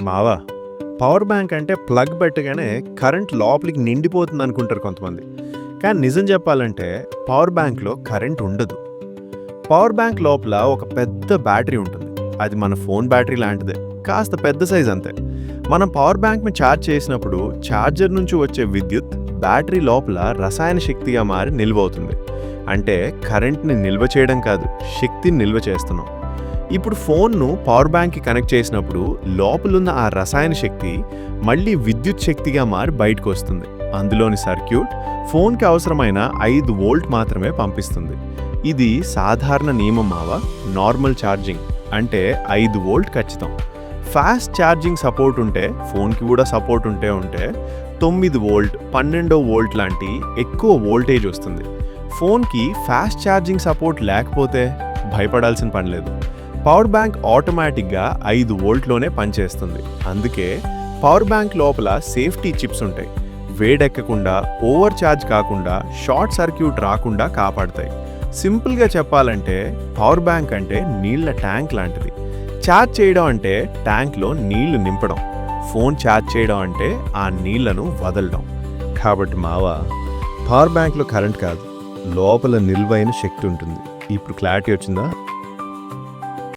మావా, power bank అంటే plug పెట్టగానే కరెంట్ లోపలికి నిండిపోతుంది అనుకుంటారు కొంతమంది. కానీ నిజం చెప్పాలంటే పవర్ బ్యాంక్లో కరెంట్ ఉండదు. పవర్ బ్యాంక్ లోపల ఒక పెద్ద బ్యాటరీ ఉంటుంది. అది మన ఫోన్ బ్యాటరీ లాంటిదే, కాస్త పెద్ద సైజ్ అంతే. మనం పవర్ బ్యాంక్ని ఛార్జ్ చేసినప్పుడు ఛార్జర్ నుంచి వచ్చే విద్యుత్ బ్యాటరీ లోపల రసాయన శక్తిగా మారి నిల్వ అవుతుంది. అంటే కరెంట్ని నిల్వ చేయడం కాదు, శక్తిని నిల్వ చేస్తున్నాం. ఇప్పుడు ఫోన్ను పవర్ బ్యాంక్కి కనెక్ట్ చేసినప్పుడు లోపలున్న ఆ రసాయన శక్తి మళ్ళీ విద్యుత్ శక్తిగా మారి బయటకు వస్తుంది. అందులోని సర్క్యూట్ ఫోన్కి అవసరమైన 5 వోల్ట్ మాత్రమే పంపిస్తుంది. ఇది సాధారణ నియమం మావా. నార్మల్ ఛార్జింగ్ అంటే 5 వోల్ట్ ఖచ్చితం. ఫాస్ట్ ఛార్జింగ్ సపోర్ట్ ఉంటే, ఫోన్కి కూడా సపోర్ట్ ఉంటే 9 వోల్ట్ 12 వోల్ట్ లాంటి ఎక్కువ వోల్టేజ్ వస్తుంది. ఫోన్కి ఫాస్ట్ ఛార్జింగ్ సపోర్ట్ లేకపోతే భయపడాల్సిన పని లేదు. పవర్ బ్యాంక్ ఆటోమేటిక్గా 5 వోల్ట్లోనే పనిచేస్తుంది. అందుకే పవర్ బ్యాంక్ లోపల సేఫ్టీ చిప్స్ ఉంటాయి. వేడెక్కకుండా, ఓవర్ ఛార్జ్ కాకుండా, షార్ట్ సర్క్యూట్ రాకుండా కాపాడతాయి. సింపుల్గా చెప్పాలంటే పవర్ బ్యాంక్ అంటే నీళ్ల ట్యాంక్ లాంటిది. ఛార్జ్ చేయడం అంటే ట్యాంక్లో నీళ్లు నింపడం, ఫోన్ ఛార్జ్ చేయడం అంటే ఆ నీళ్లను వదలడం. కాబట్టి మావా, పవర్ బ్యాంక్లో కరెంట్ కాదు, లోపల నిల్వైన శక్తి ఉంటుంది. ఇప్పుడు క్లారిటీ వచ్చిందా?